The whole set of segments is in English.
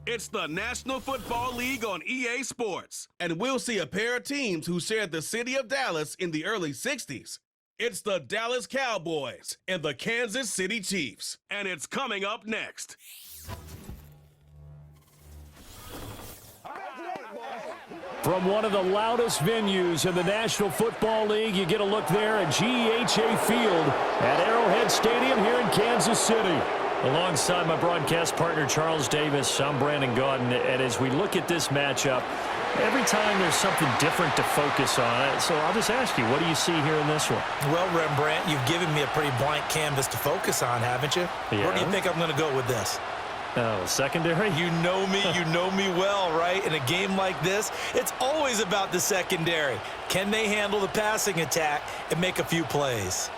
It's the National Football League on EA Sports. And we'll see a pair of teams who shared the city of Dallas in the early 60s. It's the Dallas Cowboys and the Kansas City Chiefs. And it's coming up next. From one of the loudest venues in the National Football League, you get a look there at GEHA Field at Arrowhead Stadium here in Kansas City. Alongside my broadcast partner, Charles Davis, I'm Brandon Gaudin. And as we look at this matchup, every time there's something different to focus on. So I'll just ask you, what do you see here in this one? Well, Rembrandt, you've given me a pretty blank canvas to focus on, haven't you? Yeah. Where do you think I'm going to go with this? Oh, secondary? You know me well, right? In a game like this, it's always about the secondary. Can they handle the passing attack and make a few plays?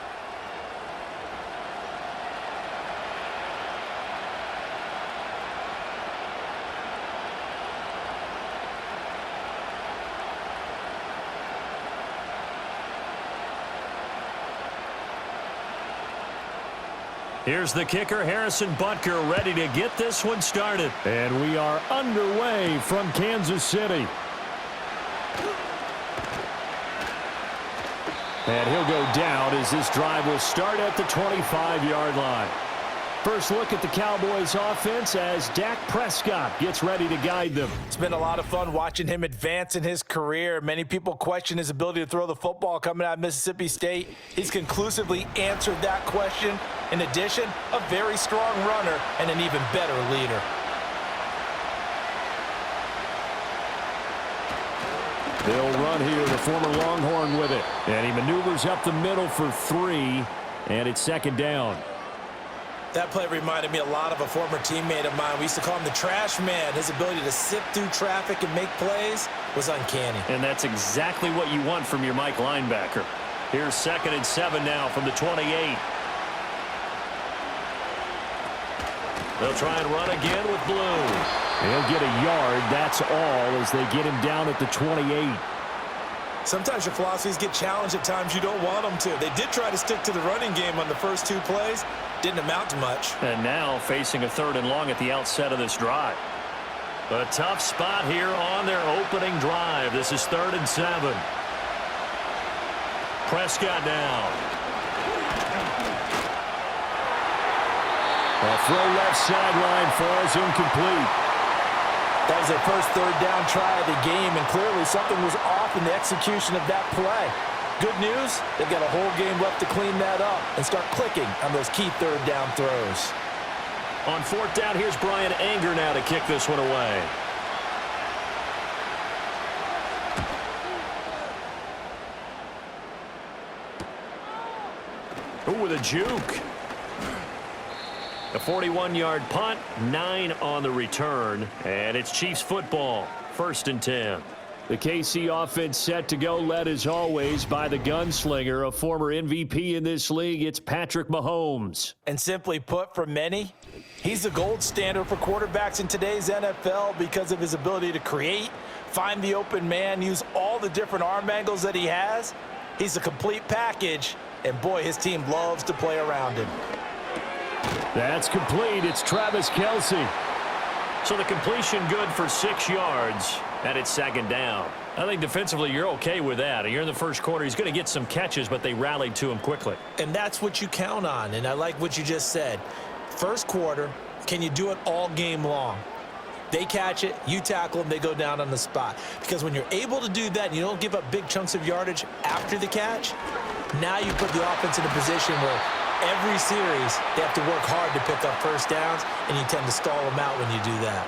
Here's the kicker, Harrison Butker, ready to get this one started. And we are underway from Kansas City. And he'll go down as this drive will start at the 25-yard line. First look at the Cowboys offense as Dak Prescott gets ready to guide them. It's been a lot of fun watching him advance in his career. Many people question his ability to throw the football coming out of Mississippi State. He's conclusively answered that question. In addition, a very strong runner and an even better leader. They'll run here, the former Longhorn with it. And he maneuvers up the middle for 3, and it's second down. That play reminded me a lot of a former teammate of mine. We used to call him the trash man. His ability to sift through traffic and make plays was uncanny. And that's exactly what you want from your Mike linebacker. Here's 2nd and 7 now from the 28. They'll try and run again with Blue. He'll get a yard, that's all, as they get him down at the 28. Sometimes your philosophies get challenged at times you don't want them to. They did try to stick to the running game on the first 2 plays. Didn't amount to much. And now facing a 3rd and long at the outset of this drive. A tough spot here on their opening drive. This is 3rd and 7. Prescott down. A throw left sideline falls incomplete. That was their first 3rd down try of the game, and clearly something was off in the execution of that play. Good news, they've got a whole game left to clean that up and start clicking on those key 3rd down throws. On 4th down, here's Brian Anger now to kick this one away. Ooh, with a juke. A 41-yard punt, 9 on the return, and it's Chiefs football, 1st and 10. The KC offense set to go, led as always by the gunslinger, a former MVP in this league. It's Patrick Mahomes. And simply put, for many, he's the gold standard for quarterbacks in today's NFL because of his ability to create, find the open man, use all the different arm angles that he has. He's a complete package, and boy, his team loves to play around him. That's complete. It's Travis Kelce. So the completion good for 6 yards, and it's 2nd down. I think defensively you're okay with that. You're in the first quarter. He's going to get some catches, but they rallied to him quickly. And that's what you count on, and I like what you just said. First quarter, can you do it all game long? They catch it, you tackle them, they go down on the spot. Because when you're able to do that and you don't give up big chunks of yardage after the catch, now you put the offense in a position where every series, they have to work hard to pick up first downs, and you tend to stall them out when you do that.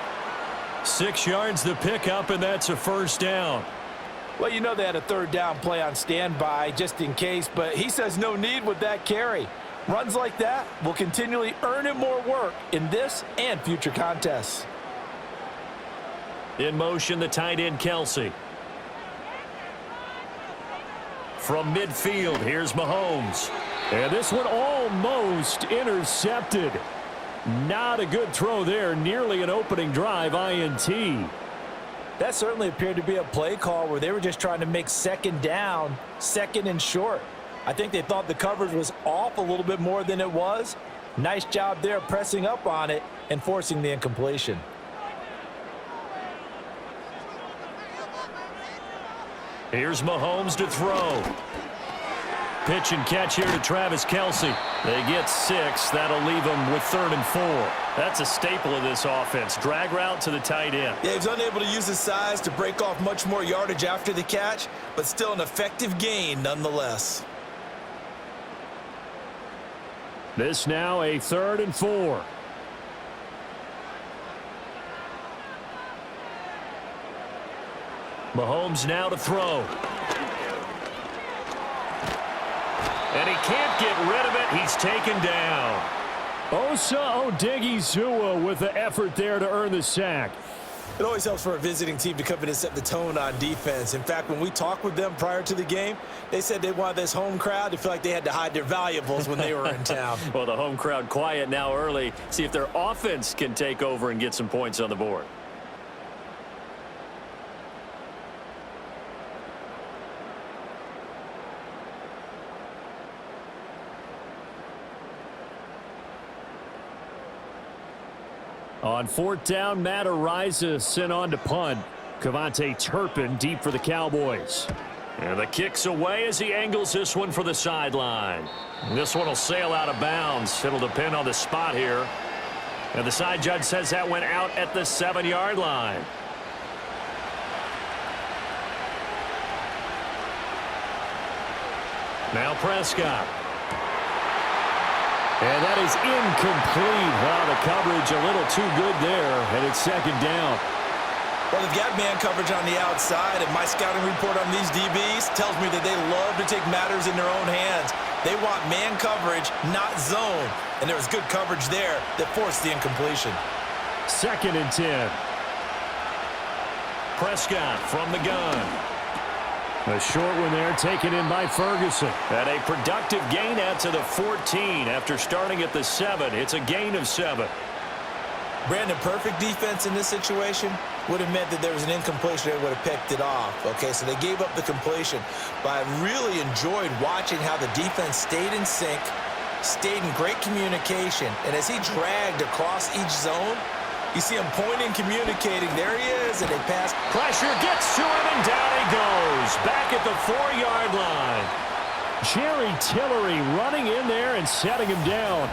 6 yards the pickup, and that's a 1st down. Well, you know they had a 3rd down play on standby just in case, but he says no need with that carry. Runs like that will continually earn him more work in this and future contests. In motion, the tight end, Kelce. From midfield, here's Mahomes. And this one almost intercepted. Not a good throw there. Nearly an opening drive INT. That certainly appeared to be a play call where they were just trying to make 2nd down, 2nd and short. I think they thought the coverage was off a little bit more than it was. Nice job there pressing up on it and forcing the incompletion. Here's Mahomes to throw. Pitch and catch here to Travis Kelce. They get 6. That'll leave them with 3rd and 4. That's a staple of this offense. Drag route to the tight end. Yeah, he's unable to use his size to break off much more yardage after the catch, but still an effective gain nonetheless. This now a 3rd and 4. Mahomes now to throw. And he can't get rid of it. He's taken down. Osa Odighizuwa with the effort there to earn the sack. It always helps for a visiting team to come in and set the tone on defense. In fact, when we talked with them prior to the game, they said they wanted this home crowd to feel like they had to hide their valuables when they were in town. Well, the home crowd quiet now early. See if their offense can take over and get some points on the board. On 4th down, Matt Araiza sent on to punt. Cavante Turpin deep for the Cowboys. And the kick's away as he angles this one for the sideline. This one will sail out of bounds. It'll depend on the spot here. And the side judge says that went out at the 7-yard line. Now Prescott. And that is incomplete. Wow, the coverage a little too good there, and it's 2nd down. Well, they've got man coverage on the outside, and my scouting report on these DBs tells me that they love to take matters in their own hands. They want man coverage, not zone. And there was good coverage there that forced the incompletion. 2nd and 10. Prescott from the gun. A short one there taken in by Ferguson. And a productive gain out to the 14 after starting at the 7. It's a gain of 7. Brandon, perfect defense in this situation would have meant that there was an incompletion. They would have picked it off. Okay, so they gave up the completion. But I really enjoyed watching how the defense stayed in sync, stayed in great communication. And as he dragged across each zone, you see him pointing, communicating. There he is, and they pass. Pressure gets to him, and down he goes. Back at the 4-yard line. Jerry Tillery running in there and setting him down.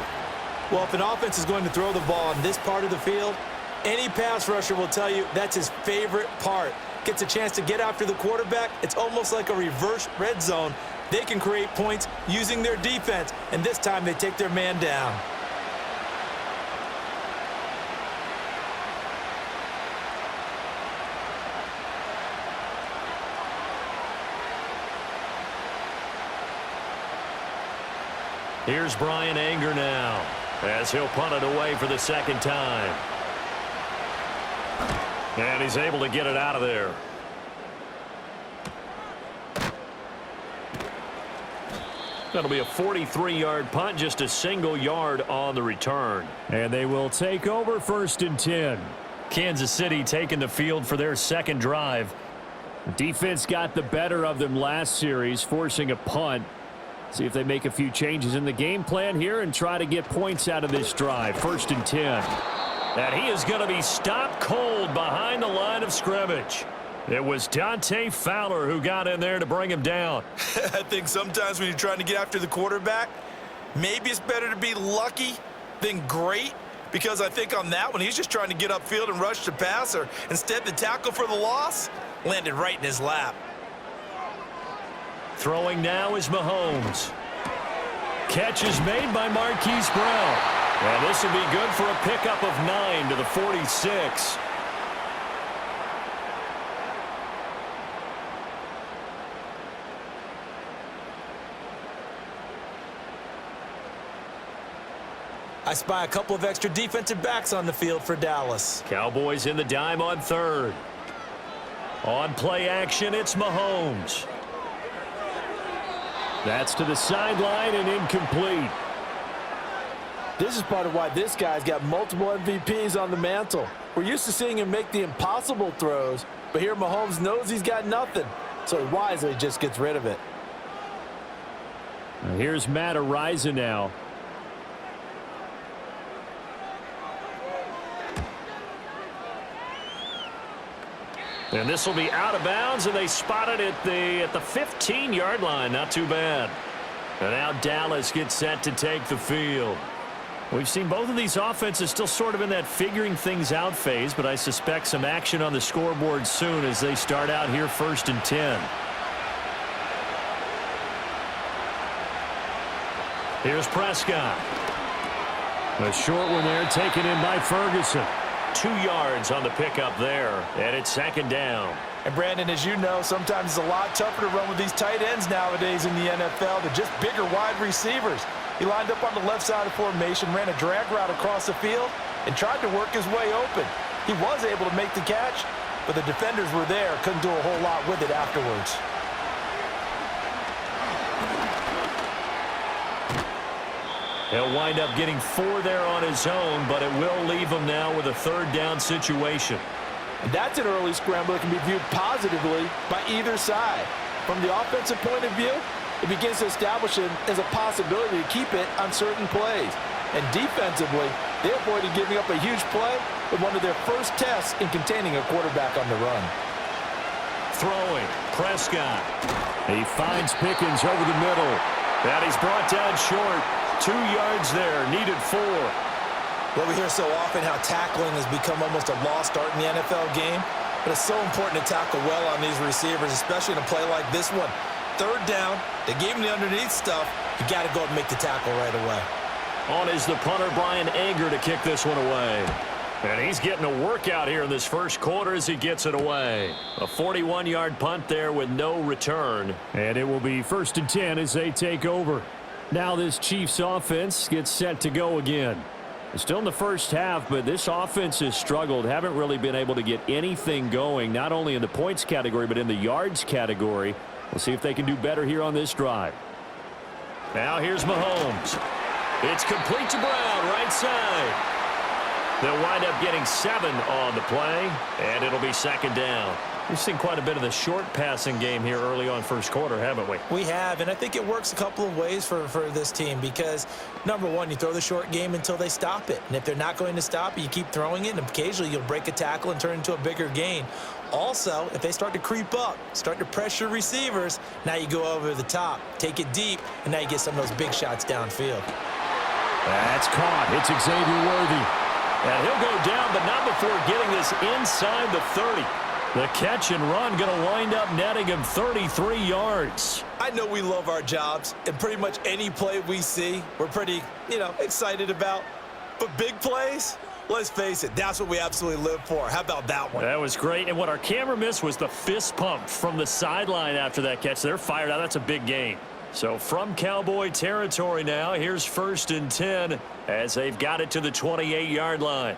Well, if an offense is going to throw the ball in this part of the field, any pass rusher will tell you that's his favorite part. Gets a chance to get after the quarterback. It's almost like a reverse red zone. They can create points using their defense, and this time they take their man down. Here's Brian Anger now as he'll punt it away for the 2nd time. And he's able to get it out of there. That'll be a 43-yard punt, just a single yard on the return. And they will take over 1st and 10. Kansas City taking the field for their 2nd drive. The defense got the better of them last series, forcing a punt. See if they make a few changes in the game plan here and try to get points out of this drive. 1st and 10. And he is going to be stopped cold behind the line of scrimmage. It was Dante Fowler who got in there to bring him down. I think sometimes when you're trying to get after the quarterback, maybe it's better to be lucky than great, because I think on that one, he's just trying to get upfield and rush the passer. Instead, the tackle for the loss landed right in his lap. Throwing now is Mahomes. Catch is made by Marquise Brown. And this will be good for a pickup of 9 to the 46. I spy a couple of extra defensive backs on the field for Dallas. Cowboys in the dime on 3rd. On play action, it's Mahomes. That's to the sideline and incomplete. This is part of why this guy's got multiple MVPs on the mantle. We're used to seeing him make the impossible throws, but here Mahomes knows he's got nothing, so he wisely just gets rid of it. Here's Matt Araiza now. And this will be out of bounds, and they spot it at the 15-yard line. Not too bad. And now Dallas gets set to take the field. We've seen both of these offenses still sort of in that figuring things out phase, but I suspect some action on the scoreboard soon as they start out here 1st and 10. Here's Prescott. A short one there taken in by Ferguson. 2 yards on the pickup there, and it's 2nd down. And Brandon, as you know, sometimes it's a lot tougher to run with these tight ends nowadays in the NFL. They're just bigger wide receivers. He lined up on the left side of formation, ran a drag route across the field, and tried to work his way open. He was able to make the catch, but the defenders were there, couldn't do a whole lot with it afterwards. He'll wind up getting 4 there on his own, but it will leave him now with a 3rd down situation. And that's an early scramble that can be viewed positively by either side. From the offensive point of view, it begins to establish it as a possibility to keep it on certain plays. And defensively, they avoided giving up a huge play with one of their first tests in containing a quarterback on the run. Throwing, Prescott. He finds Pickens over the middle. And he's brought down short. 2 yards there, needed 4. Well, we hear so often how tackling has become almost a lost art in the NFL game, but it's so important to tackle well on these receivers, especially in a play like this one. 3rd down, they gave him the underneath stuff. You got to go and make the tackle right away. On is the punter, Brian Anger, to kick this one away. And he's getting a workout here in this 1st quarter as he gets it away. A 41-yard punt there with no return. And it will be 1st and 10 as they take over. Now this Chiefs offense gets set to go again. Still in the first half, but this offense has struggled. Haven't really been able to get anything going, not only in the points category, but in the yards category. We'll see if they can do better here on this drive. Now here's Mahomes. It's complete to Brown, right side. They'll wind up getting 7 on the play, and it'll be 2nd down. We've seen quite a bit of the short passing game here early on 1st quarter, haven't we? We have, and I think it works a couple of ways for this team because, number one, you throw the short game until they stop it. And if they're not going to stop it, you keep throwing it, and occasionally you'll break a tackle and turn into a bigger gain. Also, if they start to creep up, start to pressure receivers, now you go over the top, take it deep, and now you get some of those big shots downfield. That's caught. It's Xavier Worthy. And he'll go down, but not before getting this inside the 30. The catch and run going to wind up netting him 33 yards. I know we love our jobs, and pretty much any play we see, we're pretty, excited about. But big plays, let's face it, that's what we absolutely live for. How about that one? That was great. And what our camera missed was the fist pump from the sideline after that catch. They're fired out. That's a big gain. So from Cowboy territory now, here's 1st and 10 as they've got it to the 28-yard line.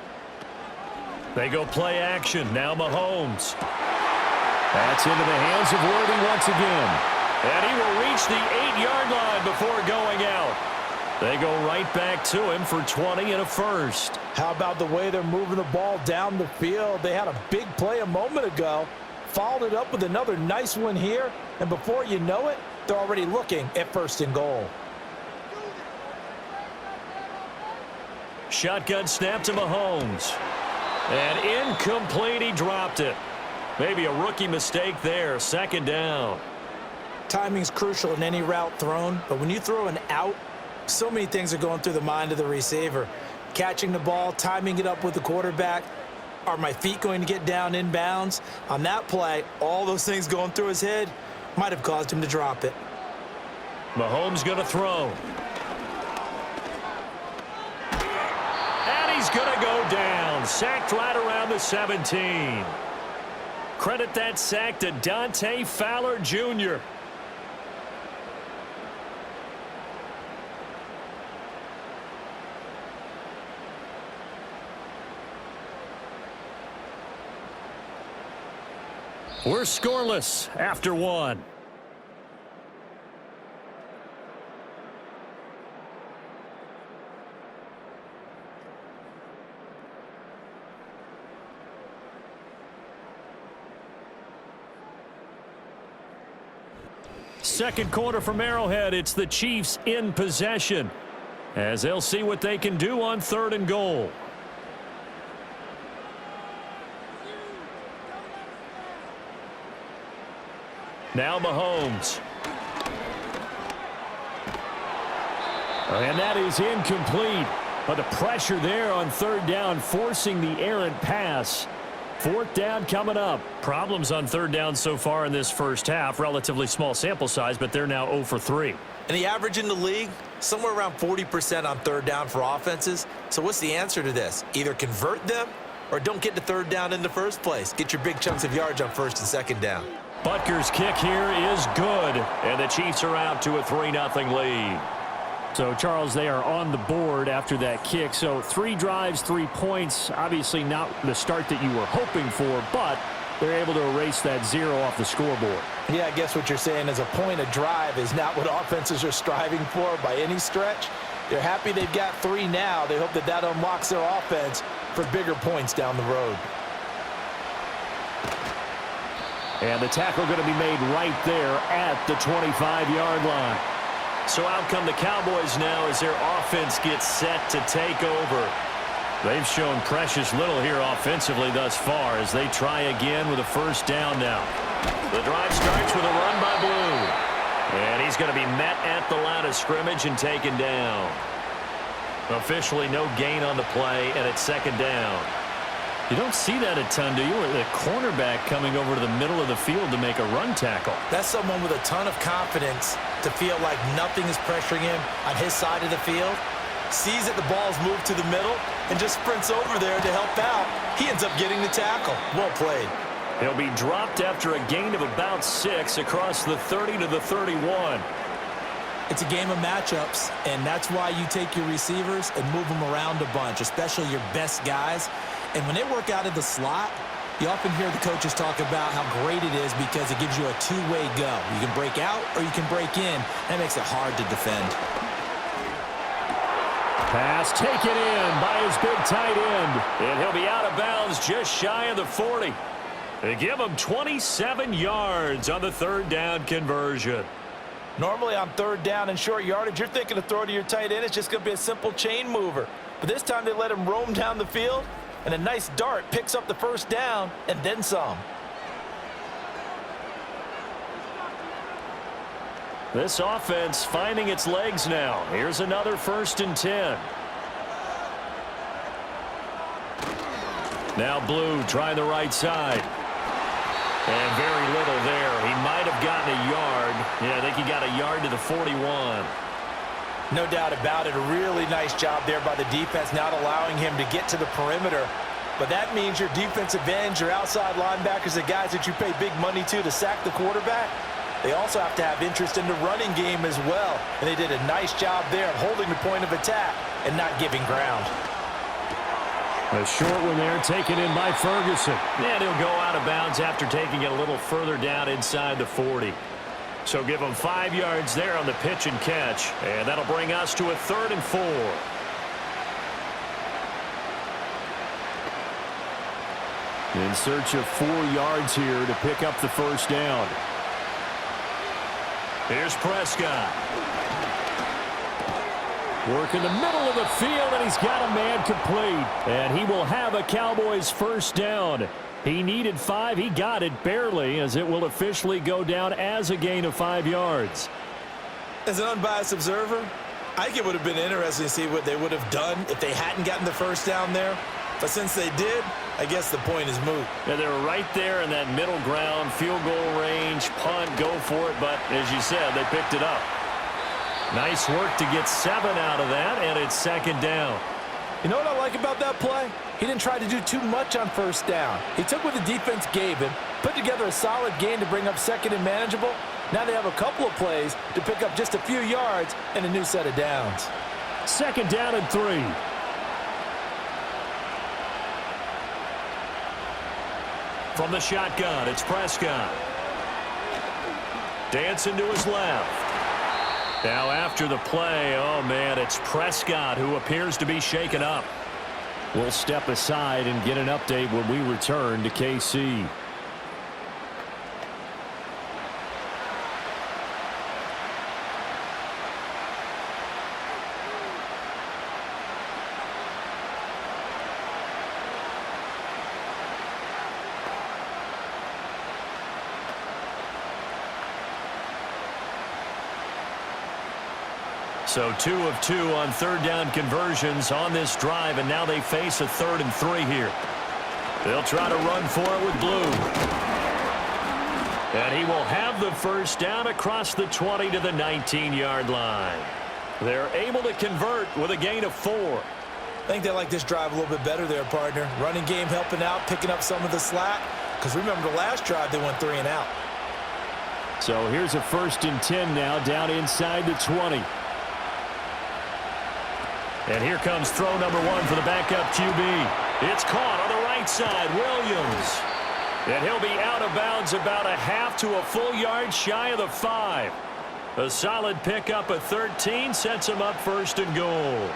They go play action. Now Mahomes. That's into the hands of Worthy once again. And he will reach the 8-yard line before going out. They go right back to him for 20 and a 1st. How about the way they're moving the ball down the field? They had a big play a moment ago. Followed it up with another nice one here. And before you know it, they're already looking at 1st and goal. Shotgun snap to Mahomes. And incomplete, he dropped it. Maybe a rookie mistake there, 2nd down. Timing's crucial in any route thrown, but when you throw an out, so many things are going through the mind of the receiver. Catching the ball, timing it up with the quarterback. Are my feet going to get down inbounds? On that play, all those things going through his head might have caused him to drop it. Mahomes going to throw. He's going to go down. Sacked right around the 17. Credit that sack to Dante Fowler Jr. We're scoreless after 1. Second quarter from Arrowhead. It's the Chiefs in possession as they'll see what they can do on 3rd and goal. Now Mahomes. And that is incomplete. But the pressure there on third down, forcing the errant pass. Fourth down coming up. Problems on third down so far in this first half. Relatively small sample size, but they're now 0 for 3. And the average in the league, somewhere around 40% on third down for offenses. So what's the answer to this? Either convert them or don't get to third down in the first place. Get your big chunks of yards on first and second down. Butker's kick here is good. And the Chiefs are out to a 3-0 lead. So, Charles, they are on the board after that kick. So 3 drives, 3 points. Obviously not the start that you were hoping for, but they're able to erase that 0 off the scoreboard. Yeah, I guess what you're saying is a point a drive is not what offenses are striving for by any stretch. They're happy they've got 3 now. They hope that that unlocks their offense for bigger points down the road. And the tackle going to be made right there at the 25-yard line. So out come the Cowboys now as their offense gets set to take over. They've shown precious little here offensively thus far as they try again with a first down now. The drive starts with a run by Blue. And he's going to be met at the line of scrimmage and taken down. Officially no gain on the play, and it's second down. You don't see that a ton, do you? Or the cornerback coming over to the middle of the field to make a run tackle. That's someone with a ton of confidence to feel like nothing is pressuring him on his side of the field. Sees that the ball's moved to the middle and just sprints over there to help out. He ends up getting the tackle. Well played. He'll be dropped after a gain of about 6 across the 30 to the 31. It's a game of matchups, and that's why you take your receivers and move them around a bunch, especially your best guys. And when they work out of the slot, you often hear the coaches talk about how great it is because it gives you a two-way go. You can break out or you can break in. That makes it hard to defend. Pass taken in by his big tight end. And he'll be out of bounds just shy of the 40. They give him 27 yards on the third down conversion. Normally on third down and short yardage, you're thinking to throw to your tight end. It's just going to be a simple chain mover. But this time they let him roam down the field, and a nice dart picks up the first down and then some. This offense finding its legs now. Here's another 1st and 10. Now Blue trying the right side. And very little there. He might have gotten a yard. Yeah, I think he got a yard to the 41. No doubt about it. A really nice job there by the defense, not allowing him to get to the perimeter. But that means your defensive ends, your outside linebackers, the guys that you pay big money to sack the quarterback, they also have to have interest in the running game as well. And they did a nice job there of holding the point of attack and not giving ground. A short one there taken in by Ferguson. And he'll go out of bounds after taking it a little further down inside the 40. So give him 5 yards there on the pitch and catch. And that'll bring us to a 3rd and 4. In search of 4 yards here to pick up the first down. Here's Prescott. Work in the middle of the field, and he's got a man complete. And he will have a Cowboys first down. He needed 5. He got it barely, as it will officially go down as a gain of 5 yards. As an unbiased observer, I think it would have been interesting to see what they would have done if they hadn't gotten the first down there. But since they did, I guess the point is moot. Yeah, they were right there in that middle ground, field goal range, punt, go for it. But as you said, they picked it up. Nice work to get 7 out of that, and it's second down. You know what I like about that play? He didn't try to do too much on first down. He took what the defense gave him, put together a solid gain to bring up second and manageable. Now they have a couple of plays to pick up just a few yards and a new set of downs. Second down and 3. From the shotgun, it's Prescott. Dancing to his left. Now after the play, oh man, it's Prescott who appears to be shaken up. We'll step aside and get an update when we return to KC. So 2 of 2 on third down conversions on this drive, and now they face a 3rd and 3 here. They'll try to run for it with Blue. And he will have the first down across the 20 to the 19-yard line. They're able to convert with a gain of 4. I think they like this drive a little bit better there, partner. Running game helping out, picking up some of the slack. Because remember the last drive, they went 3 and out. So here's a 1st and 10 now, down inside the 20. And here comes throw number 1 for the backup QB. It's caught on the right side, Williams. And he'll be out of bounds about a half to a full yard shy of the 5. A solid pickup of 13 sets him up 1st and goal.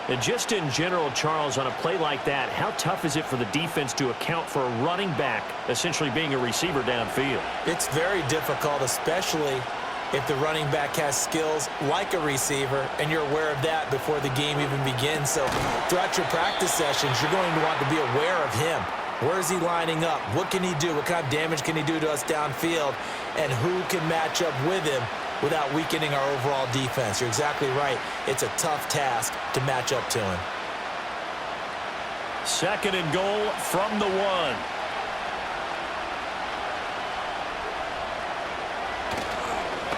And just in general, Charles, on a play like that, how tough is it for the defense to account for a running back essentially being a receiver downfield? It's very difficult, especially if the running back has skills like a receiver, and you're aware of that before the game even begins. So throughout your practice sessions, you're going to want to be aware of him. Where is he lining up? What can he do? What kind of damage can he do to us downfield? And who can match up with him without weakening our overall defense? You're exactly right. It's a tough task to match up to him. 2nd and goal from the 1.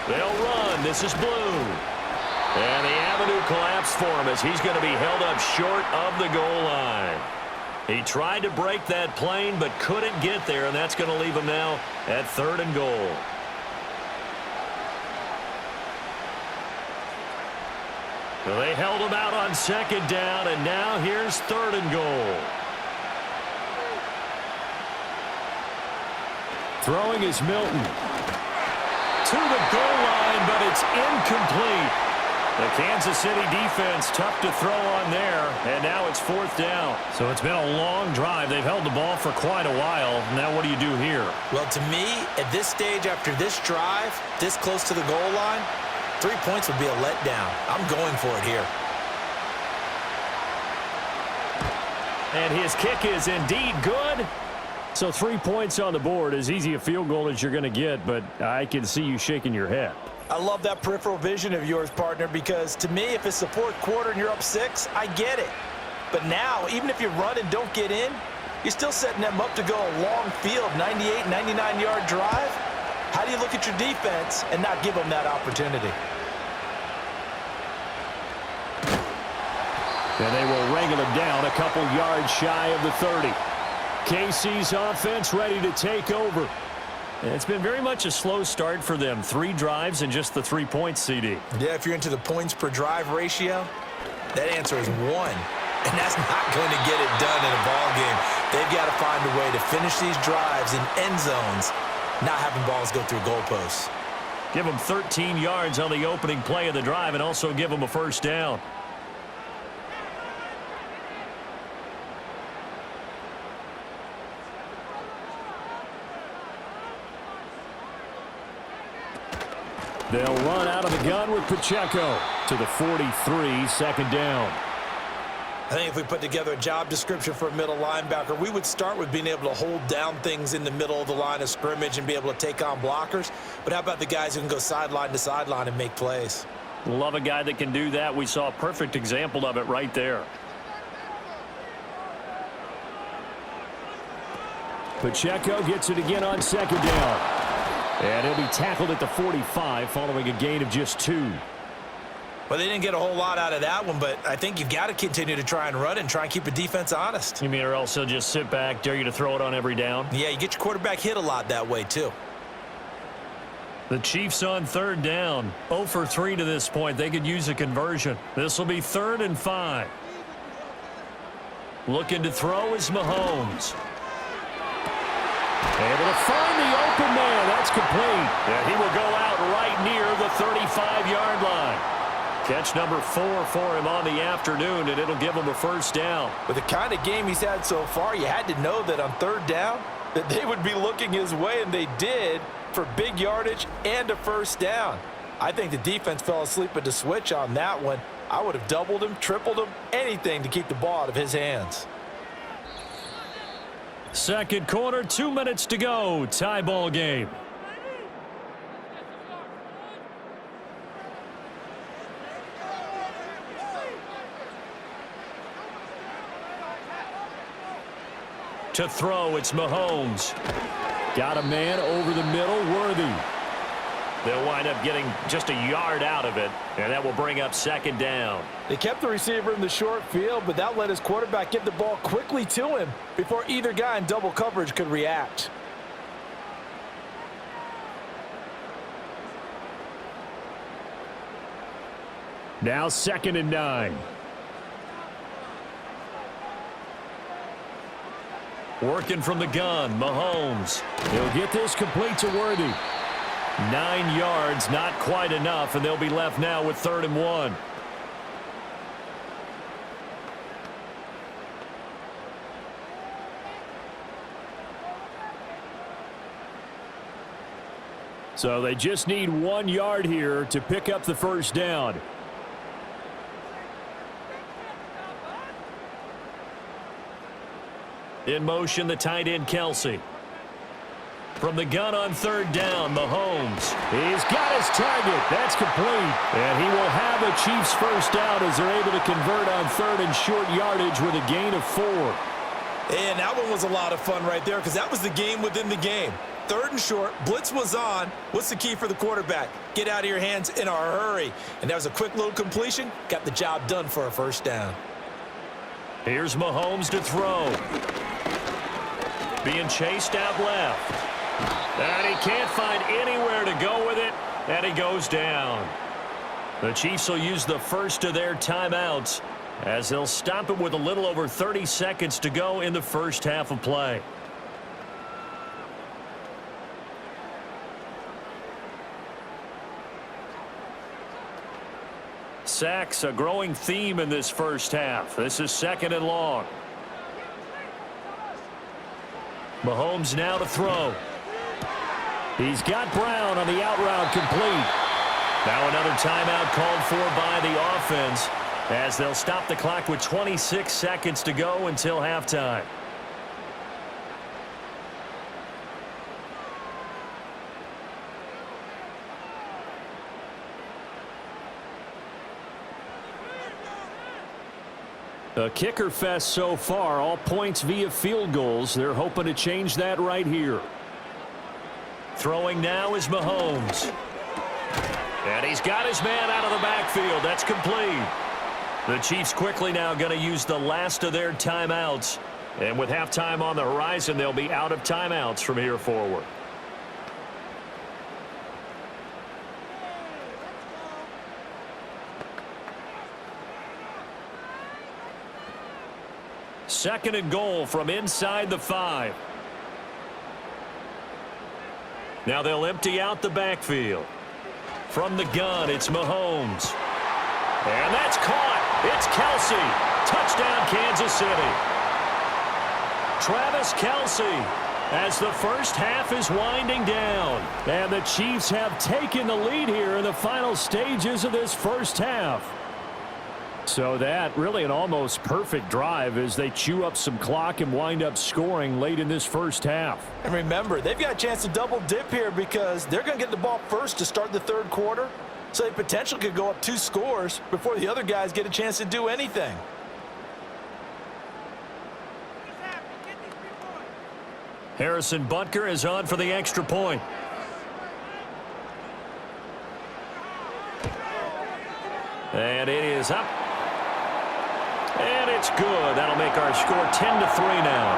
They'll run. This is Blue. And the avenue collapsed for him as he's going to be held up short of the goal line. He tried to break that plane but couldn't get there, and that's going to leave him now at 3rd and goal. They held him out on 2nd down, and now here's 3rd and goal. Throwing is Milton. To the goal line, but it's incomplete. The Kansas City defense tough to throw on there, and now it's 4th down. So it's been a long drive. They've held the ball for quite a while. Now what do you do here? Well, to me, at this stage after this drive, this close to the goal line, 3 points would be a letdown. I'm going for it here. And his kick is indeed good. So 3 points on the board, as easy a field goal as you're going to get, but I can see you shaking your head. I love that peripheral vision of yours, partner, because to me, if it's the 4th quarter and you're up 6, I get it. But now, even if you run and don't get in, you're still setting them up to go a long field, 98, 99-yard drive. How do you look at your defense and not give them that opportunity? And they will wrangle him down a couple yards shy of the 30. KC's offense ready to take over. And it's been very much a slow start for them. 3 drives and just the 3 points, CD. Yeah, if you're into the points per drive ratio, that answer is 1. And that's not going to get it done in a ball game. They've got to find a way to finish these drives in end zones, not having balls go through goalposts. Give them 13 yards on the opening play of the drive and also give them a 1st down. They'll run out of the gun with Pacheco to the 43, 2nd down. I think if we put together a job description for a middle linebacker, we would start with being able to hold down things in the middle of the line of scrimmage and be able to take on blockers. But how about the guys who can go sideline to sideline and make plays? Love a guy that can do that. We saw a perfect example of it right there. Pacheco gets it again on 2nd down. And he'll be tackled at the 45 following a gain of just 2. Well, they didn't get a whole lot out of that one, but I think you've got to continue to try and run and try and keep the defense honest. You mean or else they'll just sit back, dare you to throw it on every down? Yeah, you get your quarterback hit a lot that way, too. The Chiefs on 3rd down. 0 for 3 to this point. They could use a conversion. This will be 3rd and 5. Looking to throw is Mahomes. Able to find the open man. That's complete. And he will go out right near the 35-yard line. Catch number 4 for him on the afternoon, and it'll give him a 1st down. With the kind of game he's had so far, you had to know that on 3rd down that they would be looking his way, and they did, for big yardage and a 1st down. I think the defense fell asleep at the switch on that one. I would have doubled him, tripled him, anything to keep the ball out of his hands. 2nd quarter, 2 minutes to go. Tie ball game. To throw, it's Mahomes. Got a man over the middle, Worthy. They'll wind up getting just a yard out of it, and that will bring up second down. They kept the receiver in the short field, but that let his quarterback get the ball quickly to him before either guy in double coverage could react. Now 2nd and 9. Working from the gun, Mahomes. He'll get this complete to Worthy. 9 yards, not quite enough, and they'll be left now with 3rd and 1. So they just need 1 yard here to pick up the first down. In motion, the tight end, Kelsey. From the gun on 3rd down, Mahomes. He's got his target. That's complete. And he will have the Chiefs first down as they're able to convert on 3rd and short yardage with a gain of 4. And that one was a lot of fun right there because that was the game within the game. 3rd and short, blitz was on. What's the key for the quarterback? Get out of your hands in a hurry. And that was a quick little completion. Got the job done for a first down. Here's Mahomes to throw. Being chased out left. And he can't find anywhere to go with it, and he goes down. The Chiefs will use the first of their timeouts as they'll stop it with a little over 30 seconds to go in the first half of play. Sacks, a growing theme in this first half. This is 2nd and long. Mahomes now to throw. He's got Brown on the out route complete. Now another timeout called for by the offense as they'll stop the clock with 26 seconds to go until halftime. A kicker fest so far, all points via field goals. They're hoping to change that right here. Throwing now is Mahomes. And he's got his man out of the backfield. That's complete. The Chiefs quickly now going to use the last of their timeouts. And with halftime on the horizon, they'll be out of timeouts from here forward. Second and goal from inside the 5. Now they'll empty out the backfield. From the gun, it's Mahomes. And that's caught. It's Kelsey. Touchdown, Kansas City. Travis Kelsey as the first half is winding down. And the Chiefs have taken the lead here in the final stages of this first half. So that really an almost perfect drive as they chew up some clock and wind up scoring late in this first half. And remember, they've got a chance to double dip here because they're going to get the ball first to start the 3rd quarter. So they potentially could go up 2 scores before the other guys get a chance to do anything. Harrison Butker is on for the extra point. And it is up. And it's good. That'll make our score 10-3 now.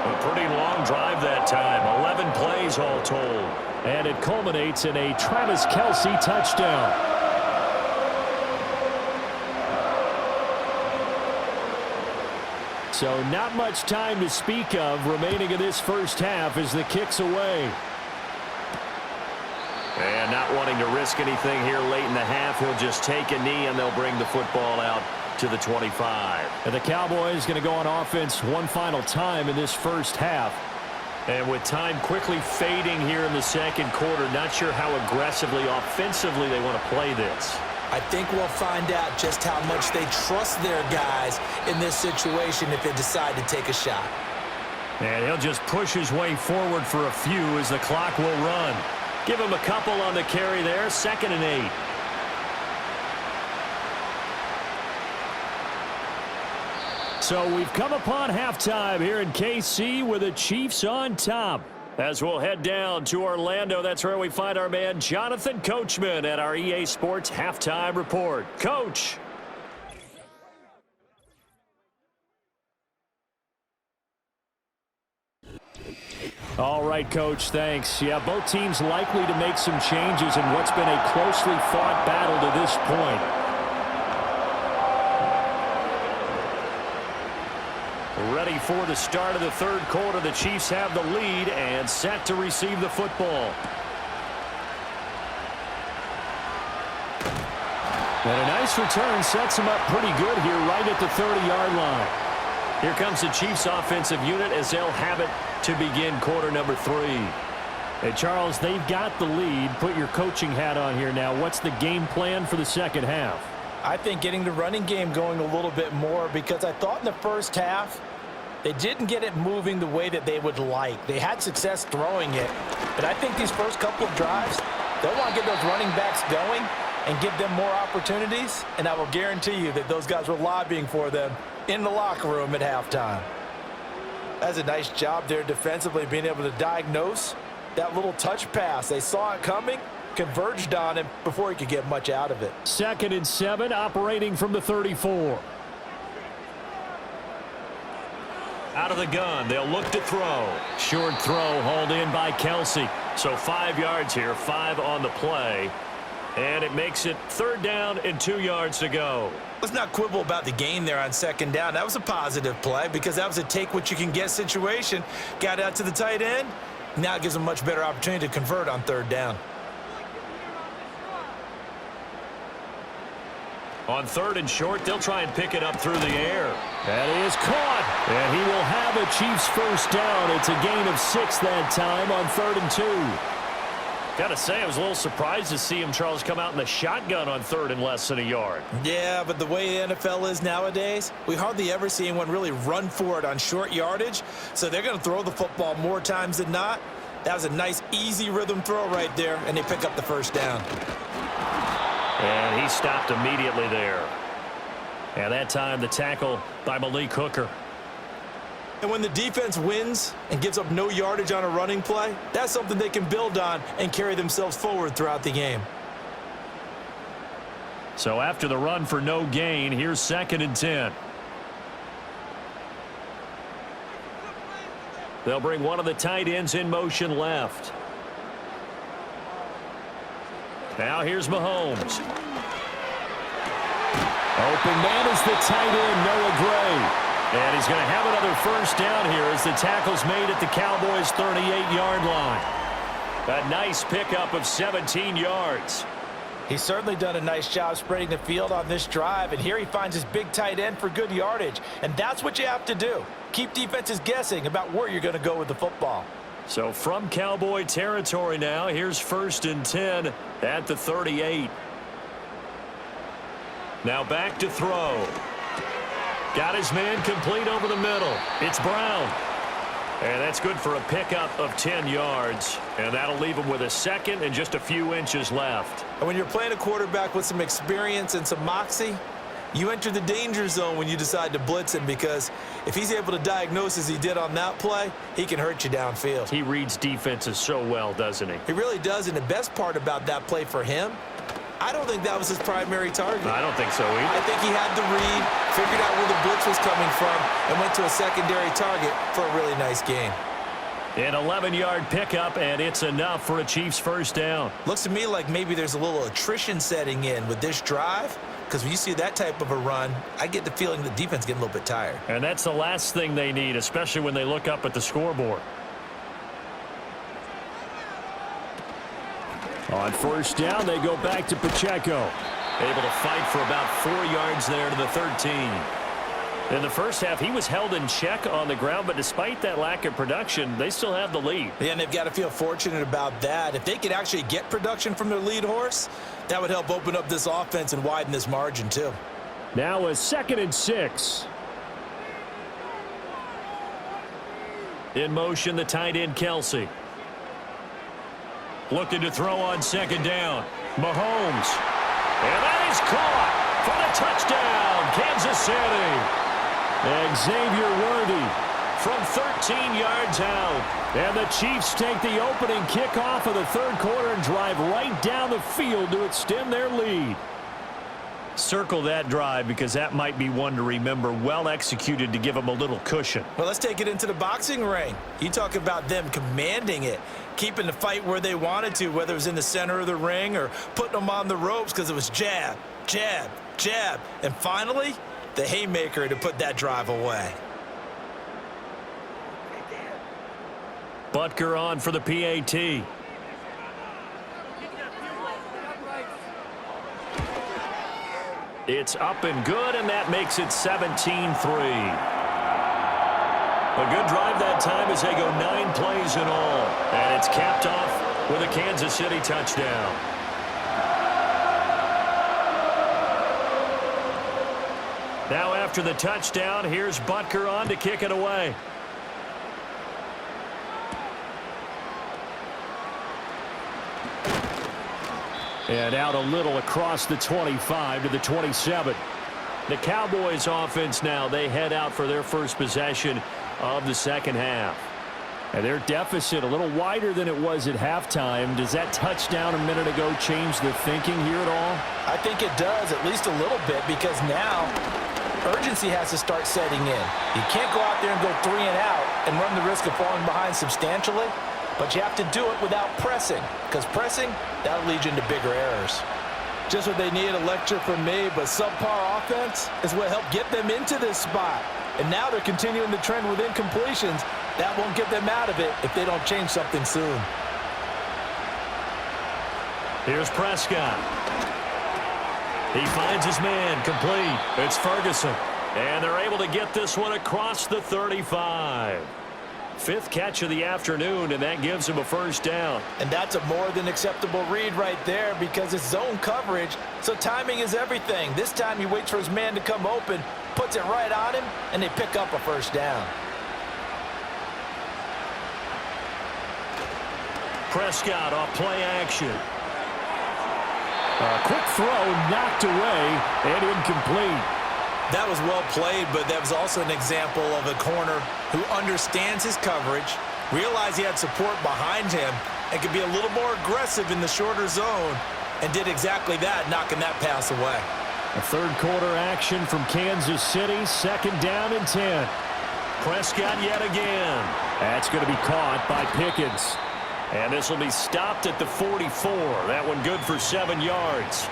A pretty long drive that time. 11 plays all told. And it culminates in a Travis Kelsey touchdown. So not much time to speak of remaining in this first half as the kick's away. And not wanting to risk anything here late in the half, he'll just take a knee and they'll bring the football out to the 25. And the Cowboys going to go on offense one final time in this first half. And with time quickly fading here in the second quarter, not sure how aggressively, offensively they want to play this. I think we'll find out just how much they trust their guys in this situation if they decide to take a shot. And he'll just push his way forward for a few as the clock will run. Give him a couple on the carry there, 2nd and 8. So we've come upon halftime here in KC with the Chiefs on top. As we'll head down to Orlando, that's where we find our man Jonathan Coachman at our EA Sports Halftime Report. Coach. All right, Coach, thanks. Yeah, both teams likely to make some changes in what's been a closely fought battle to this point. Ready for the start of the third quarter. The Chiefs have the lead and set to receive the football. And a nice return sets him up pretty good here right at the 30-yard line. Here comes the Chiefs offensive unit as they'll have it to begin quarter number 3. Hey, Charles, they've got the lead. Put your coaching hat on here now. What's the game plan for the second half? I think getting the running game going a little bit more, because I thought in the first half they didn't get it moving the way that they would like. They had success throwing it, but I think these first couple of drives, they'll want to get those running backs going and give them more opportunities, and I will guarantee you that those guys were lobbying for them in the locker room at halftime. That's a nice job there defensively, being able to diagnose that little touch pass. They saw it coming, converged on him before he could get much out of it. 2nd and 7, operating from the 34. Out of the gun, they'll look to throw. Short throw hauled in by Kelsey. So 5 yards here, 5 on the play. And it makes it 3rd down and 2 yards to go. Let's not quibble about the gain there on 2nd down. That was a positive play because that was a take-what-you-can-get situation. Got out to the tight end. Now it gives them a much better opportunity to convert on 3rd down. On 3rd and short, they'll try and pick it up through the air. That is caught. And he will have a Chiefs first down. It's a gain of 6 that time on 3rd and 2. Got to say, I was a little surprised to see him, Charles, come out in the shotgun on 3rd and less than a yard. Yeah, but the way the NFL is nowadays, we hardly ever see anyone really run for it on short yardage. So they're going to throw the football more times than not. That was a nice, easy rhythm throw right there, and they pick up the first down. And he stopped immediately there. And that time, the tackle by Malik Hooker. And when the defense wins and gives up no yardage on a running play, that's something they can build on and carry themselves forward throughout the game. So after the run for no gain, here's 2nd and 10. They'll bring one of the tight ends in motion left. Now here's Mahomes. Open man is the tight end, Noah Gray. And he's going to have another first down here as the tackle's made at the Cowboys' 38-yard line. A nice pickup of 17 yards. He's certainly done a nice job spreading the field on this drive, and here he finds his big tight end for good yardage. And that's what you have to do. Keep defenses guessing about where you're going to go with the football. So from Cowboy territory now, here's 1st and 10 at the 38. Now back to throw. Got his man complete over the middle. It's Brown. And that's good for a pickup of 10 yards. And that'll leave him with a 2nd and just a few inches left. And when you're playing a quarterback with some experience and some moxie, you enter the danger zone when you decide to blitz him, because if he's able to diagnose as he did on that play, he can hurt you downfield. He reads defenses so well, doesn't he? He really does, and the best part about that play for him, I don't think that was his primary target. I don't think so either. I think he had the read, figured out where the blitz was coming from, and went to a secondary target for a really nice gain. An 11-yard pickup, and it's enough for a Chiefs first down. Looks to me like maybe there's a little attrition setting in with this drive, because when you see that type of a run, I get the feeling the defense is getting a little bit tired. And that's the last thing they need, especially when they look up at the scoreboard. On first down, they go back to Pacheco. Able to fight for about 4 yards there to the 13. In the first half, he was held in check on the ground, but despite that lack of production, they still have the lead. Yeah, and they've got to feel fortunate about that. If they could actually get production from their lead horse, that would help open up this offense and widen this margin too. Now a 2nd and 6. In motion, the tight end, Kelsey. Looking to throw on 2nd down. Mahomes. And that is caught for the touchdown, Kansas City. Xavier Worthy from 13 yards out. And the Chiefs take the opening kickoff of the third quarter and drive right down the field to extend their lead. Circle that drive because that might be one to remember. Well executed to give them a little cushion. Well, let's take it into the boxing ring. You talk about them commanding it, keeping the fight where they wanted to, whether it was in the center of the ring or putting them on the ropes because it was jab, jab, jab. And finally, the haymaker to put that drive away. Butker on for the PAT. It's up and good, and that makes it 17-3. A good drive that time as they go 9 plays in all. And it's capped off with a Kansas City touchdown. Now after the touchdown, here's Butker on to kick it away. And out a little across the 25 to the 27. The Cowboys offense now, they head out for their first possession of the second half. And their deficit a little wider than it was at halftime. Does that touchdown a minute ago change the thinking here at all? I think it does, at least a little bit, because now urgency has to start setting in. You can't go out there and go 3 and out and run the risk of falling behind substantially. But you have to do it without pressing, because pressing, that'll lead you into bigger errors. Just what they need, a lecture from me, but subpar offense is what helped get them into this spot. And now they're continuing the trend with incompletions. That won't get them out of it if they don't change something soon. Here's Prescott. He finds his man, complete. It's Ferguson. And they're able to get this one across the 35. 5th catch of the afternoon, and that gives him a first down. And that's a more than acceptable read right there because it's zone coverage, so timing is everything. This time he waits for his man to come open, puts it right on him, and they pick up a first down. Prescott off play action. A quick throw knocked away and incomplete. That was well played, but that was also an example of a corner who understands his coverage, realized he had support behind him, and could be a little more aggressive in the shorter zone, and did exactly that, knocking that pass away. A third quarter action from Kansas City, 2nd down and 10. Prescott yet again. That's going to be caught by Pickens. And this will be stopped at the 44. That one good for 7 yards.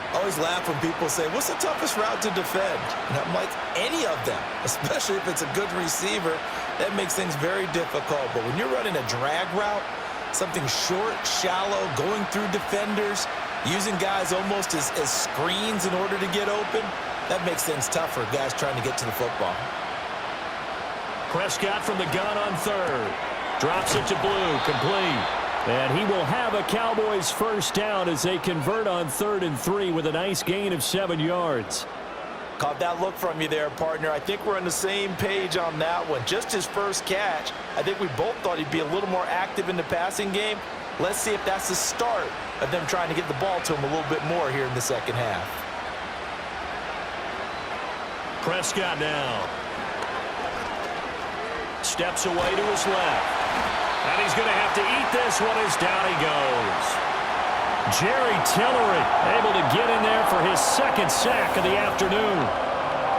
I always laugh when people say, what's the toughest route to defend? And I'm like, any of them, especially if it's a good receiver. That makes things very difficult. But when you're running a drag route, something short, shallow, going through defenders, using guys almost as screens in order to get open, that makes things tougher, guys trying to get to the football. Prescott from the gun on 3rd. Drops it to Blue, complete. And he will have a Cowboys first down as they convert on 3rd and 3 with a nice gain of 7 yards. Caught that look from you there, partner. I think we're on the same page on that one. Just his first catch. I think we both thought he'd be a little more active in the passing game. Let's see if that's the start of them trying to get the ball to him a little bit more here in the second half. Prescott now. Steps away to his left. And he's going to have to eat this one as down he goes. Jerry Tillery able to get in there for his 2nd sack of the afternoon.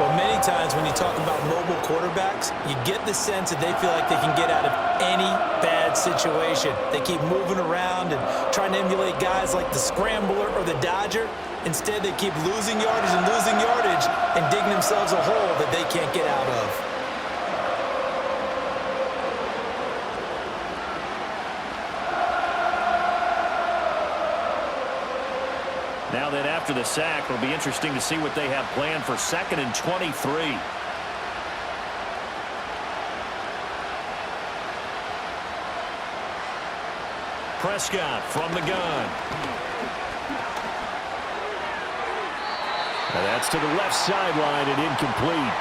Well, many times when you talk about mobile quarterbacks, you get the sense that they feel like they can get out of any bad situation. They keep moving around and trying to emulate guys like the Scrambler or the Dodger. Instead, they keep losing yardage and digging themselves a hole that they can't get out of. Now then, after the sack, it'll be interesting to see what they have planned for 2nd and 23. Prescott from the gun. And that's to the left sideline and incomplete.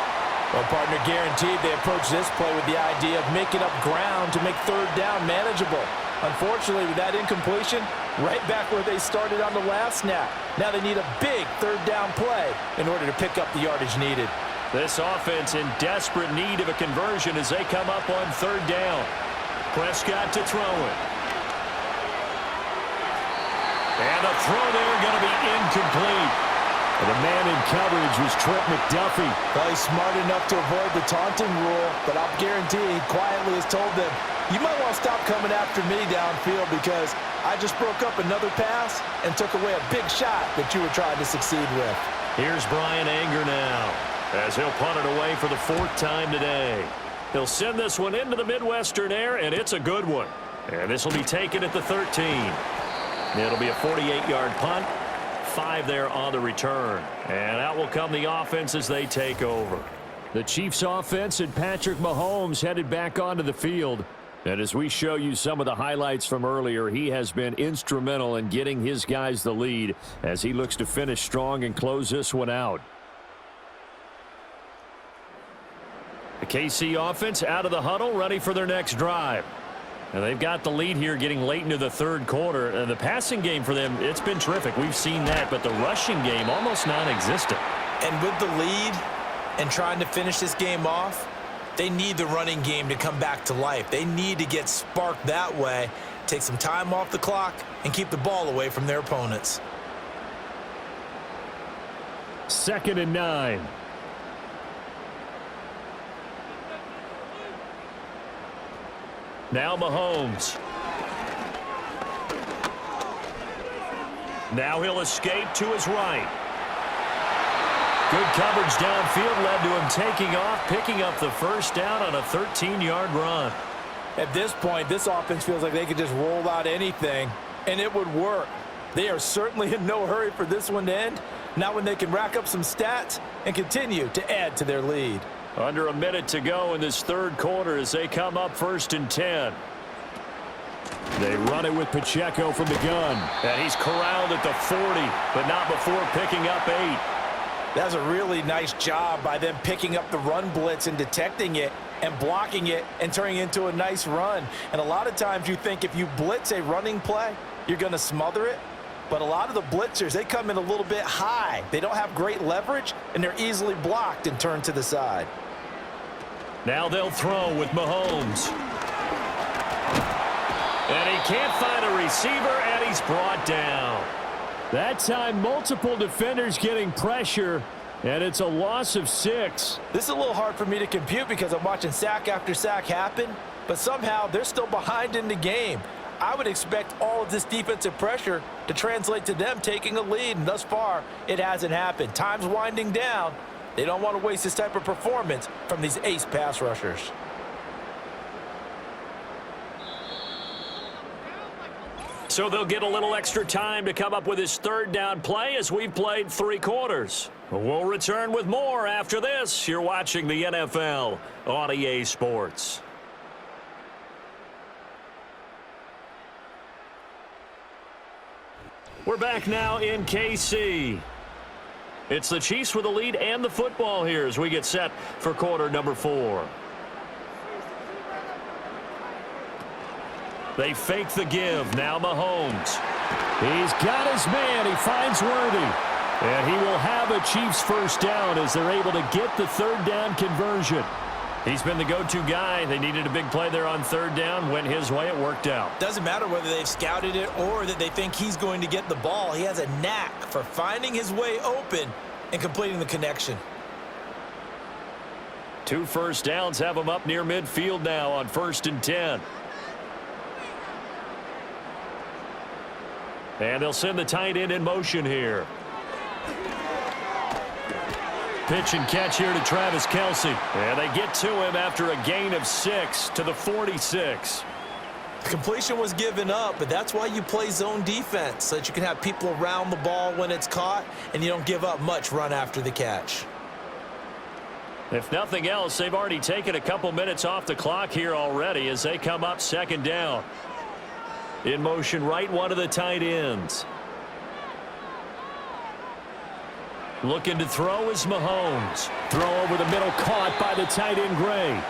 Well, partner, guaranteed they approach this play with the idea of making up ground to make 3rd down manageable. Unfortunately, with that incompletion, right back where they started on the last snap. Now they need a big 3rd down play in order to pick up the yardage needed. This offense in desperate need of a conversion as they come up on third down. Prescott to throw it. And the throw there going to be incomplete. And the man in coverage was Trent McDuffie. Well, he's smart enough to avoid the taunting rule, but I'll guarantee he quietly has told them, you might want to stop coming after me downfield because I just broke up another pass and took away a big shot that you were trying to succeed with. Here's Brian Anger now as he'll punt it away for the 4th time today. He'll send this one into the Midwestern air, and it's a good one. And this will be taken at the 13. It'll be a 48-yard punt. 5 there on the return. And out will come the offense as they take over. The Chiefs offense and Patrick Mahomes headed back onto the field. And as we show you some of the highlights from earlier, he has been instrumental in getting his guys the lead as he looks to finish strong and close this one out. The KC offense out of the huddle, ready for their next drive. And they've got the lead here getting late into the 3rd quarter. And the passing game for them, it's been terrific. We've seen that, but the rushing game almost non-existent. And with the lead and trying to finish this game off, they need the running game to come back to life. They need to get sparked that way, take some time off the clock, and keep the ball away from their opponents. 2nd and 9. Now Mahomes. Now he'll escape to his right. Good coverage downfield led to him taking off, picking up the 1st down on a 13-yard run. At this point, this offense feels like they could just roll out anything, and it would work. They are certainly in no hurry for this one to end. Now when they can rack up some stats and continue to add to their lead. Under a minute to go in this 3rd quarter as they come up 1st and 10. They run it with Pacheco from the gun. And he's corralled at the 40, but not before picking up 8. That's a really nice job by them picking up the run blitz and detecting it and blocking it and turning it into a nice run. And a lot of times you think if you blitz a running play, you're going to smother it. But a lot of the blitzers, they come in a little bit high. They don't have great leverage, and they're easily blocked and turned to the side. Now they'll throw with Mahomes. And he can't find a receiver, and he's brought down. That time, multiple defenders getting pressure, and it's a loss of 6. This is a little hard for me to compute because I'm watching sack after sack happen, but somehow they're still behind in the game. I would expect all of this defensive pressure to translate to them taking a lead, and thus far, it hasn't happened. Time's winding down. They don't want to waste this type of performance from these ace pass rushers. So they'll get a little extra time to come up with his 3rd down play as we've played 3 quarters. We'll return with more after this. You're watching the NFL on EA Sports. We're back now in KC. It's the Chiefs with the lead and the football here as we get set for quarter number 4. They fake the give. Now Mahomes. He's got his man. He finds Worthy. And he will have a Chiefs 1st down as they're able to get the 3rd down conversion. He's been the go-to guy. They needed a big play there on 3rd down. Went his way. It worked out. Doesn't matter whether they've scouted it or that they think he's going to get the ball. He has a knack for finding his way open and completing the connection. 2 1st downs have him up near midfield now on 1st and 10. And they'll send the tight end in motion here. Pitch and catch here to Travis Kelce. And they get to him after a gain of 6 to the 46. The completion was given up, but that's why you play zone defense, so that you can have people around the ball when it's caught, and you don't give up much run after the catch. If nothing else, they've already taken a couple minutes off the clock here already as they come up 2nd down. In motion right, one of the tight ends. Looking to throw is Mahomes. Throw over the middle, caught by the tight end Gray.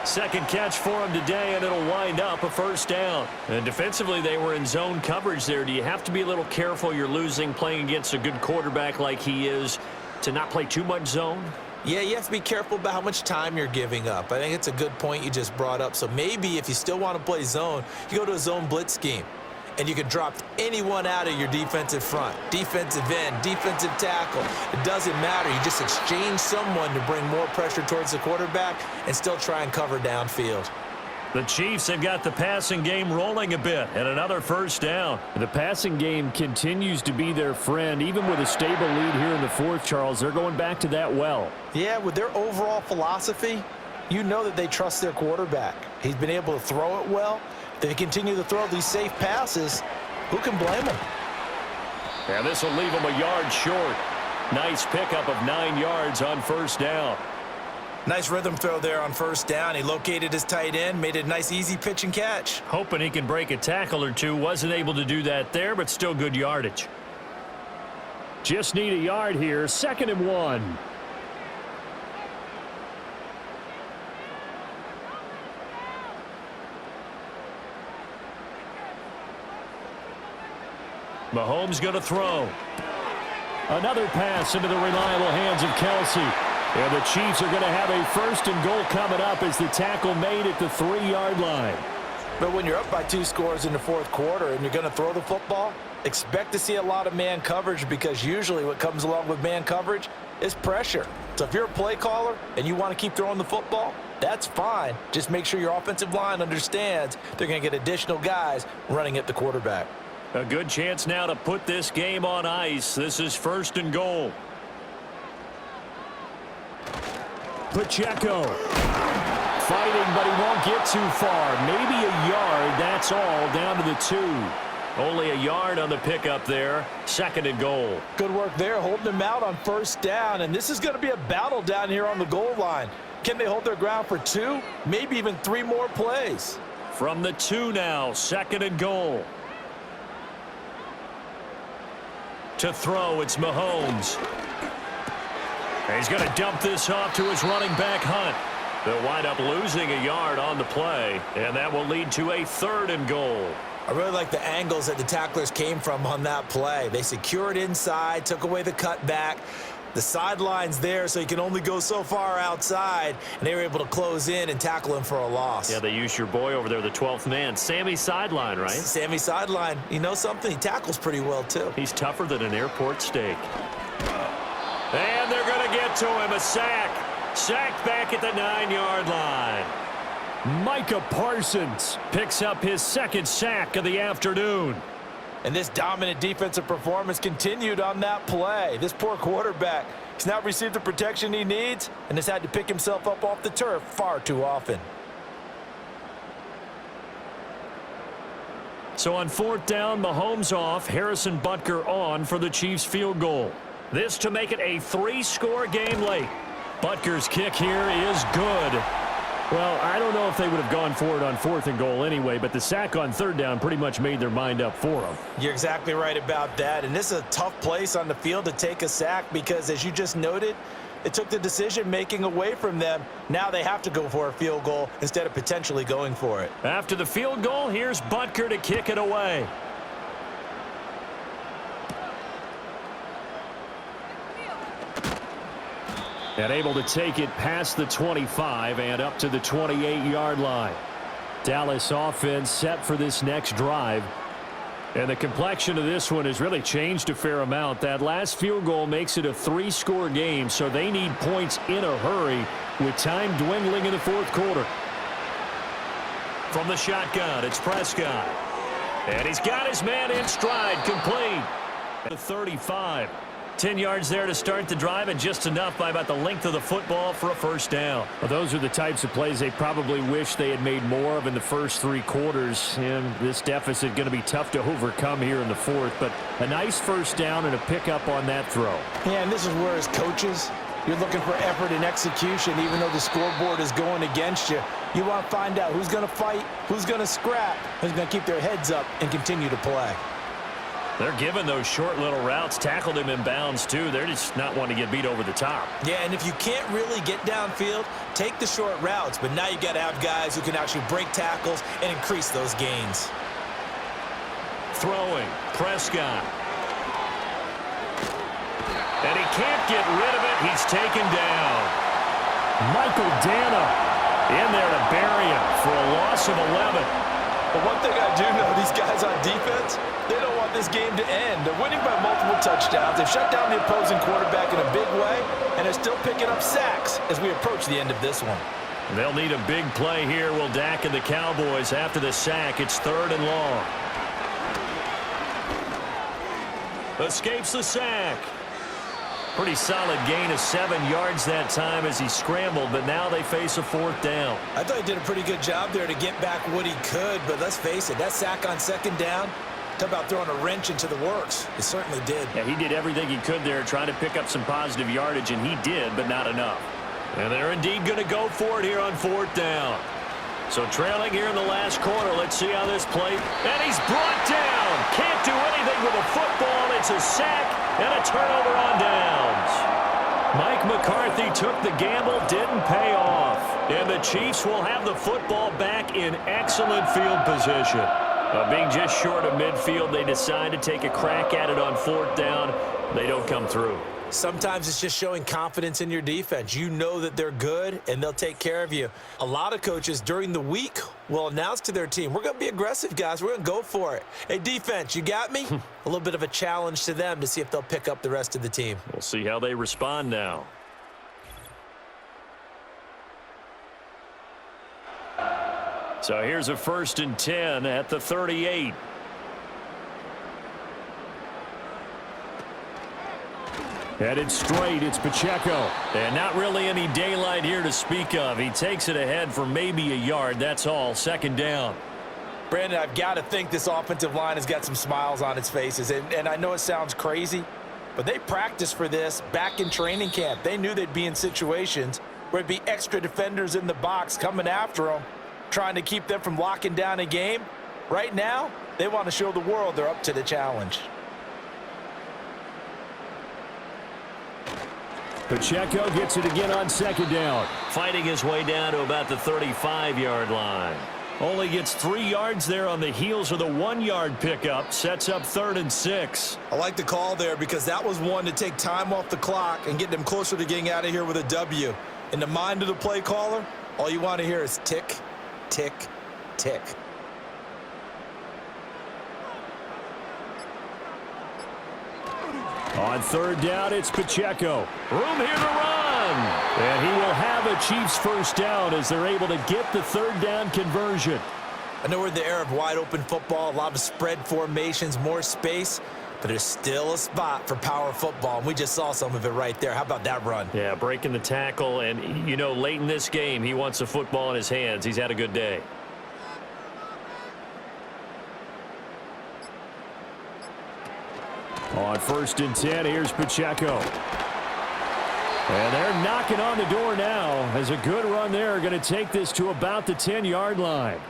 2nd catch for him today, and it'll wind up a 1st down. And defensively, they were in zone coverage there. Do you have to be a little careful? You're losing playing against a good quarterback like he is to not play too much zone? Yeah, you have to be careful about how much time you're giving up. I think it's a good point you just brought up. So maybe if you still want to play zone, you go to a zone blitz scheme. And you can drop anyone out of your defensive front, defensive end, defensive tackle. It doesn't matter. You just exchange someone to bring more pressure towards the quarterback and still try and cover downfield. The Chiefs have got the passing game rolling a bit, and another first down. The passing game continues to be their friend. Even with a stable lead here in the fourth, Charles, they're going back to that well. Yeah, with their overall philosophy, you know that they trust their quarterback. He's been able to throw it well. If they continue to throw these safe passes, who can blame them? And this will leave them a yard short. Nice pickup of 9 yards on first down. Nice rhythm throw there on first down. He located his tight end, made it a nice easy pitch and catch. Hoping he can break a tackle or two. Wasn't able to do that there, but still good yardage. Just need a yard here. 2nd and 1. Mahomes going to throw. Another pass into the reliable hands of Kelsey. And the Chiefs are going to have a 1st and goal coming up as the tackle made at the 3-yard line. But when you're up by 2 scores in the fourth quarter and you're going to throw the football, expect to see a lot of man coverage, because usually what comes along with man coverage is pressure. So if you're a play caller and you want to keep throwing the football, that's fine. Just make sure your offensive line understands they're going to get additional guys running at the quarterback. A good chance now to put this game on ice. This is 1st and goal. Pacheco fighting, but he won't get too far. Maybe a yard. That's all. Down to the 2. Only a yard on the pickup there. 2nd and goal. Good work there, holding him out on first down. And this is going to be a battle down here on the goal line. Can they hold their ground for 2, maybe even 3 more plays? From the 2 now. 2nd and goal. To throw, it's Mahomes. And he's going to dump this off to his running back, Hunt. They'll wind up losing a yard on the play, and that will lead to a 3rd and goal. I really like the angles that the tacklers came from on that play. They secured inside, took away the cutback. The sideline's there, so he can only go so far outside, and they were able to close in and tackle him for a loss. Yeah, they used your boy over there, the 12th man, Sammy Sideline, right? Sammy Sideline. You know something? He tackles pretty well, too. He's tougher than an airport steak. And they're going to get to him. A sack. Sacked back at the 9-yard line. Micah Parsons picks up his 2nd sack of the afternoon. And this dominant defensive performance continued on that play. This poor quarterback has not received the protection he needs and has had to pick himself up off the turf far too often. So on 4th down, Mahomes off, Harrison Butker on for the Chiefs field goal. This to make it a 3-score game late. Butker's kick here is good. Well, I don't know if they would have gone for it on 4th and goal anyway, but the sack on 3rd down pretty much made their mind up for them. You're exactly right about that, and this is a tough place on the field to take a sack because, as you just noted, it took the decision-making away from them. Now they have to go for a field goal instead of potentially going for it. After the field goal, here's Butker to kick it away. And able to take it past the 25 and up to the 28-yard line. Dallas offense set for this next drive. And the complexion of this one has really changed a fair amount. That last field goal makes it a 3-score game, so they need points in a hurry with time dwindling in the fourth quarter. From the shotgun, it's Prescott. And he's got his man in stride, complete. The 35. 10 yards there to start the drive, and just enough by about the length of the football for a first down. Well, those are the types of plays they probably wish they had made more of in the first 3 quarters, and this deficit going to be tough to overcome here in the fourth, but a nice first down and a pickup on that throw. Yeah, and this is where, as coaches, you're looking for effort and execution. Even though the scoreboard is going against you, you want to find out who's going to fight, who's going to scrap, who's going to keep their heads up and continue to play. They're giving those short little routes. Tackled him in bounds, too. They're just not wanting to get beat over the top. Yeah, and if you can't really get downfield, take the short routes. But now you got to have guys who can actually break tackles and increase those gains. Throwing. Prescott. And he can't get rid of it. He's taken down. Michael Dana in there to bury him for a loss of 11. But one thing I do know, these guys on defense, they don't want this game to end. They're winning by multiple touchdowns. They've shut down the opposing quarterback in a big way, and they're still picking up sacks as we approach the end of this one. They'll need a big play here, will Dak and the Cowboys. After the sack, it's 3rd and long. Escapes the sack. Pretty solid gain of 7 yards that time as he scrambled, but now they face a 4th down. I thought he did a pretty good job there to get back what he could, but let's face it, that sack on 2nd down, talk about throwing a wrench into the works. It certainly did. Yeah, he did everything he could there, trying to pick up some positive yardage, and he did, but not enough. And they're indeed going to go for it here on 4th down. So trailing here in the last quarter, let's see how this played. And he's brought down. Can't do anything with a football. It's a sack and a turnover on downs. Mike McCarthy took the gamble, didn't pay off. And the Chiefs will have the football back in excellent field position. Being just short of midfield, they decide to take a crack at it on 4th down. They don't come through. Sometimes it's just showing confidence in your defense. You know that they're good, and they'll take care of you. A lot of coaches during the week will announce to their team, we're going to be aggressive, guys. We're going to go for it. Hey, defense, you got me? A little bit of a challenge to them to see if they'll pick up the rest of the team. We'll see how they respond now. So here's a 1st and 10 at the 38. Headed straight, it's Pacheco. And not really any daylight here to speak of. He takes it ahead for maybe a yard. That's all. 2nd down. Brandon, I've got to think this offensive line has got some smiles on its faces. And I know it sounds crazy, but they practiced for this back in training camp. They knew they'd be in situations where there'd be extra defenders in the box coming after them, trying to keep them from locking down a game. Right now, they want to show the world they're up to the challenge. Pacheco gets it again on 2nd down. Fighting his way down to about the 35-yard line. Only gets 3 yards there on the heels of the 1-yard pickup. Sets up 3rd and 6. I like the call there because that was one to take time off the clock and get them closer to getting out of here with a W. In the mind of the play caller, all you want to hear is tick, tick, tick. On 3rd down, it's Pacheco. Room here to run. And he will have a Chiefs 1st down as they're able to get the 3rd down conversion. I know we're in the era of wide-open football, a lot of spread formations, more space, but there's still a spot for power football, and we just saw some of it right there. How about that run? Yeah, breaking the tackle, and, you know, late in this game, he wants the football in his hands. He's had a good day. On 1st and 10, here's Pacheco. And they're knocking on the door now as a good run there. Going to take this to about the 10-yard line.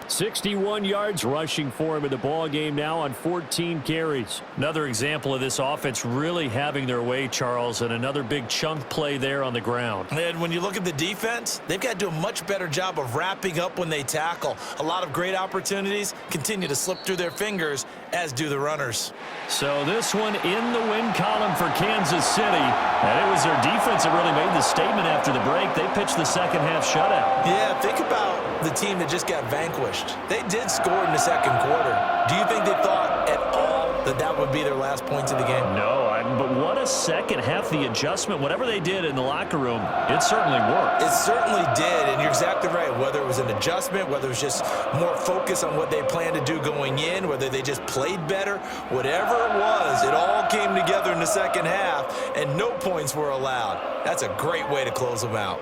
61 yards rushing for him in the ball game now on 14 carries. Another example of this offense really having their way, Charles, and another big chunk play there on the ground. And when you look at the defense, they've got to do a much better job of wrapping up when they tackle. A lot of great opportunities continue to slip through their fingers, as do the runners. So this one in the win column for Kansas City. And it was their defense that really made the statement after the break. They pitched the second half shutout. Yeah, think about the team that just got vanquished. They did score in the second quarter. Do you think they thought at all that that would be their last points of the game? No, but what a second half. The adjustment, whatever they did in the locker room, it certainly worked. It certainly did, and you're exactly right. Whether it was an adjustment, whether it was just more focus on what they planned to do going in, whether they just played better, whatever it was, it all came together in the second half, and no points were allowed. That's a great way to close them out.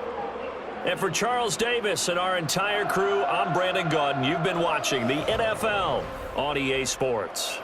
And for Charles Davis and our entire crew, I'm Brandon Gaudin. You've been watching the NFL on EA Sports.